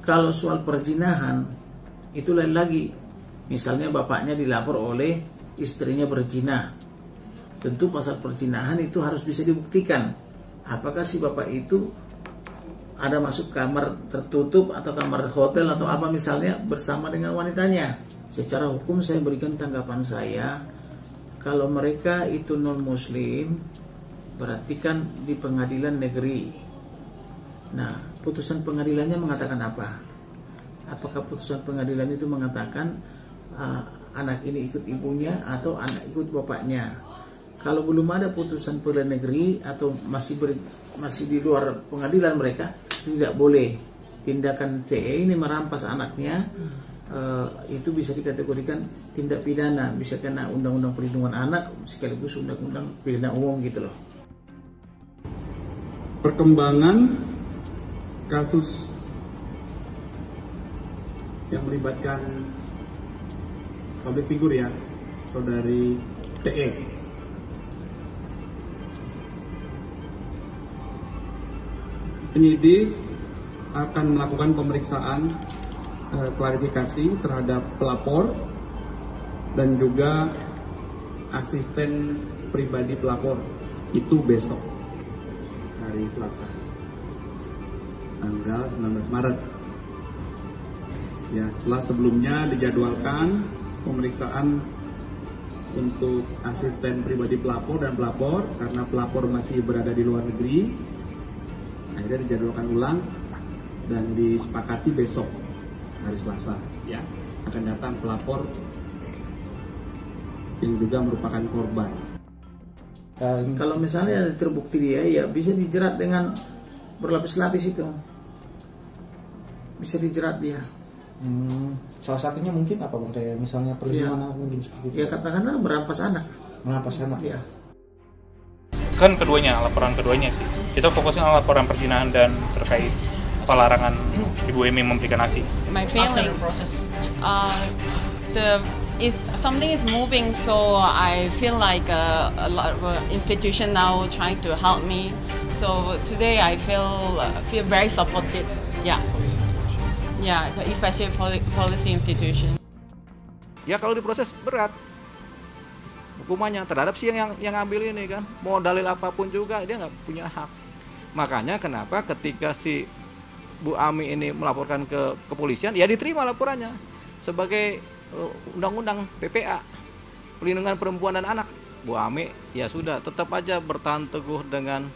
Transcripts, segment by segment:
Kalau soal perzinahan itu lain lagi. Misalnya bapaknya dilapor oleh istrinya berzina, tentu pasal perzinahan itu harus bisa dibuktikan. Apakah si bapak itu ada masuk kamar tertutup atau kamar hotel atau apa misalnya bersama dengan wanitanya. Secara hukum saya berikan tanggapan saya, kalau mereka itu non muslim berarti kan di pengadilan negeri. Nah, putusan pengadilannya mengatakan apa? Apakah putusan pengadilan itu mengatakan anak ini ikut ibunya atau anak ikut bapaknya? Kalau belum ada putusan pengadilan negeri atau masih di luar pengadilan, mereka tidak boleh. Tindakan TE ini merampas anaknya, itu bisa dikategorikan tindak pidana, bisa kena undang-undang perlindungan anak sekaligus undang-undang pidana umum gitu loh. Perkembangan kasus yang melibatkan public figure ya, saudari TE. Penyidik akan melakukan pemeriksaan klarifikasi terhadap pelapor dan juga asisten pribadi pelapor itu besok hari Selasa tanggal 19 Maret. Ya, setelah sebelumnya dijadwalkan pemeriksaan untuk asisten pribadi pelapor dan pelapor karena pelapor masih berada di luar negeri. Akhirnya dijadwalkan ulang dan disepakati besok hari Selasa ya akan datang pelapor yang juga merupakan korban. Kalau misalnya terbukti dia, ya bisa dijerat dengan berlapis-lapis itu, bisa dijerat dia. Salah satunya mungkin apa bang? Kayak misalnya perzinahan anak mungkin seperti itu. Ya katakanlah merampas anak. Merampas anak ya. Kan keduanya, laporan keduanya sih. Kita fokusnya on laporan perzinahan dan terkait pelarangan Ibu Emi memberikan ASI. My feeling, something is moving, so I feel like a lot of institution now trying to help me. So today I feel very supported. Yeah, especially policy institution. Ya kalau diproses berat hukumannya terhadap si yang ambil ini kan, mau dalil apapun juga dia nggak punya hak. Makanya kenapa ketika si Bu Ami ini melaporkan ke kepolisian, ya diterima laporannya sebagai undang-undang PPA, perlindungan perempuan dan anak. Bu Ami ya sudah tetap aja bertahan teguh dengan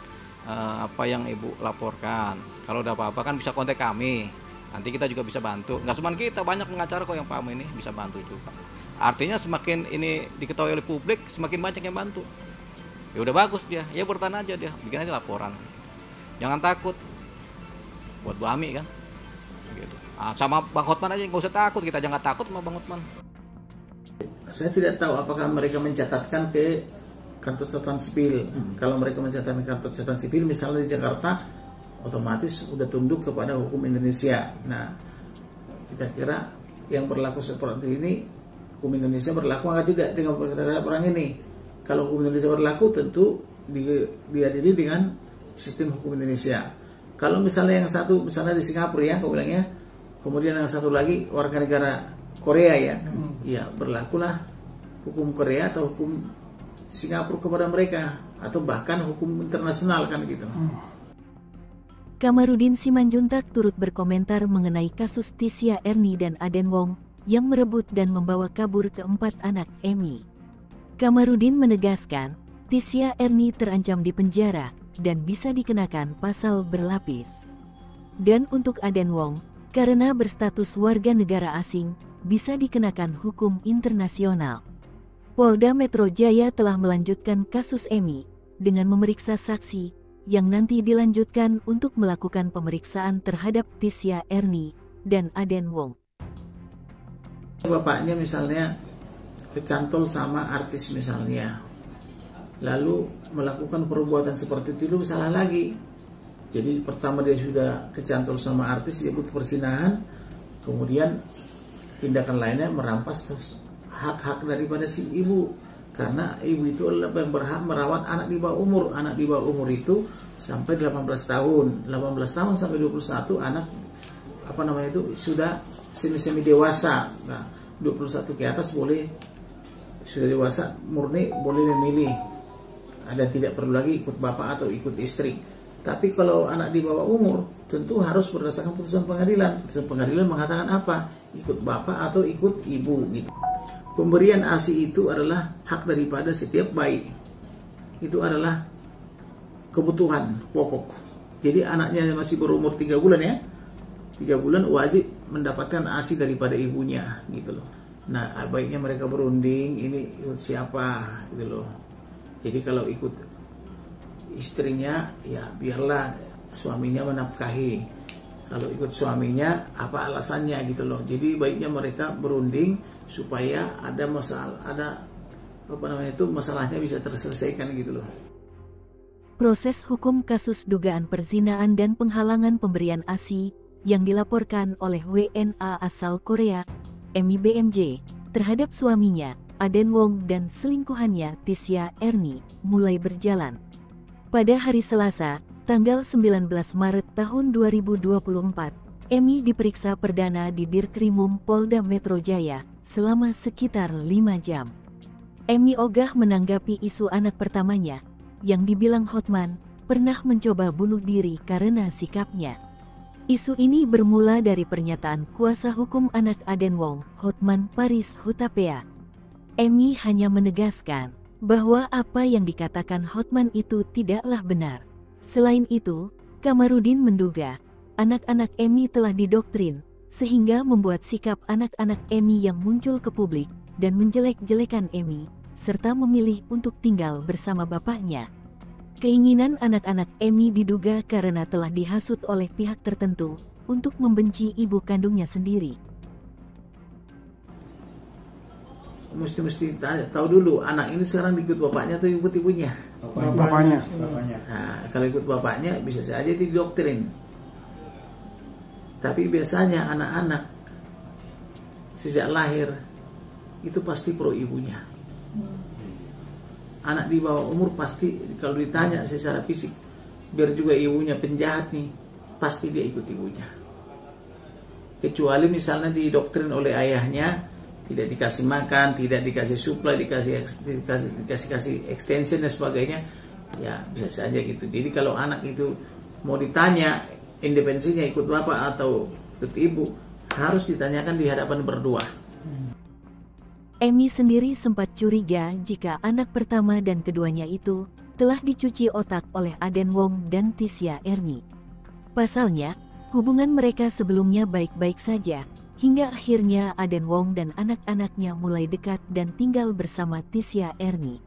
apa yang Ibu laporkan. Kalau udah apa-apa kan bisa kontak kami. Nanti kita juga bisa bantu. Nggak cuma kita, banyak pengacara kok yang paham ini bisa bantu juga. Artinya semakin ini diketahui oleh publik, semakin banyak yang bantu. Ya udah bagus dia, ya bertahan aja dia, bikin aja laporan. Jangan takut. Buat Bu Ami kan. Gitu. Sama Bang Hotman aja nggak usah takut, kita jangan takut sama Bang Hotman. Saya tidak tahu apakah mereka mencatatkan ke kantor catatan sipil. Kalau mereka mencatatkan kantor catatan sipil, misalnya di Jakarta, otomatis sudah tunduk kepada hukum Indonesia. Nah, kita kira yang berlaku seperti ini, hukum Indonesia berlaku atau tidak terhadap orang ini. Kalau hukum Indonesia berlaku, tentu diadili dengan sistem hukum Indonesia. Kalau misalnya yang satu, misalnya di Singapura ya, aku bilangnya, kemudian yang satu lagi warga negara Korea ya, ya berlakulah hukum Korea atau hukum Singapura kepada mereka, atau bahkan hukum internasional kan gitu. Kamarudin Simanjuntak turut berkomentar mengenai kasus Tisya Erni dan Aden Wong yang merebut dan membawa kabur keempat anak Emi. Kamarudin menegaskan, Tisya Erni terancam di penjara dan bisa dikenakan pasal berlapis. Dan untuk Aden Wong, karena berstatus warga negara asing, bisa dikenakan hukum internasional. Polda Metro Jaya telah melanjutkan kasus Emi dengan memeriksa saksi yang nanti dilanjutkan untuk melakukan pemeriksaan terhadap Tisya Erni dan Aden Wong. Bapaknya misalnya kecantol sama artis misalnya, lalu melakukan perbuatan seperti itu salah lagi. Jadi pertama dia sudah kecantol sama artis, dia butuh perzinahan, kemudian tindakan lainnya merampas hak-hak daripada si ibu. Karena ibu itu adalah yang berhak merawat anak di bawah umur. Anak di bawah umur itu sampai 18 tahun. 18 tahun sampai 21 anak sudah semi dewasa. Nah, 21 ke atas boleh, sudah dewasa murni boleh memilih. Ada tidak perlu lagi ikut bapak atau ikut istri. Tapi kalau anak di bawah umur, tentu harus berdasarkan putusan pengadilan. Putusan pengadilan mengatakan apa? Ikut bapak atau ikut ibu gitu. Pemberian ASI itu adalah hak daripada setiap bayi. Itu adalah kebutuhan pokok. Jadi anaknya masih berumur 3 bulan ya. 3 bulan wajib mendapatkan ASI daripada ibunya gitu loh. Nah, baiknya mereka berunding ini ikut siapa gitu loh. Jadi kalau ikut istrinya ya biarlah suaminya menafkahi. Kalau ikut suaminya apa alasannya gitu loh. Jadi baiknya mereka berunding supaya ada masalahnya bisa terselesaikan gitu loh. Proses hukum kasus dugaan perzinaan dan penghalangan pemberian ASI yang dilaporkan oleh WNA asal Korea, Emi BMJ, terhadap suaminya, Aden Wong dan selingkuhannya Tisya Erni, mulai berjalan. Pada hari Selasa, tanggal 19 Maret tahun 2024, Emi diperiksa perdana di Dirkrimum Polda Metro Jaya selama sekitar 5 jam. Emi ogah menanggapi isu anak pertamanya, yang dibilang Hotman, pernah mencoba bunuh diri karena sikapnya. Isu ini bermula dari pernyataan kuasa hukum anak Aden Wong, Hotman Paris Hutapea. Emi hanya menegaskan bahwa apa yang dikatakan Hotman itu tidaklah benar. Selain itu, Kamarudin menduga anak-anak Emi telah didoktrin sehingga membuat sikap anak-anak Emi yang muncul ke publik dan menjelek-jelekan Emi, serta memilih untuk tinggal bersama bapaknya. Keinginan anak-anak Emi diduga karena telah dihasut oleh pihak tertentu untuk membenci ibu kandungnya sendiri. Mesti tahu dulu anak ini sekarang ikut bapaknya atau ikut ibunya. Bapaknya. Nah, kalau ikut bapaknya bisa saja didoktrin. Tapi biasanya anak-anak sejak lahir itu pasti pro ibunya. Anak di bawah umur pasti kalau ditanya secara fisik, biar juga ibunya penjahat nih, pasti dia ikut ibunya. Kecuali misalnya didoktrin oleh ayahnya, tidak dikasih makan, tidak dikasih supply, dikasih extension dan sebagainya, ya bisa saja gitu. Jadi kalau anak itu mau ditanya independensinya ikut bapak atau ikut ibu, harus ditanyakan di hadapan berdua. Emi sendiri sempat curiga jika anak pertama dan keduanya itu telah dicuci otak oleh Aden Wong dan Tisya Erni. Pasalnya, hubungan mereka sebelumnya baik-baik saja, hingga akhirnya Aden Wong dan anak-anaknya mulai dekat dan tinggal bersama Tisya Erni.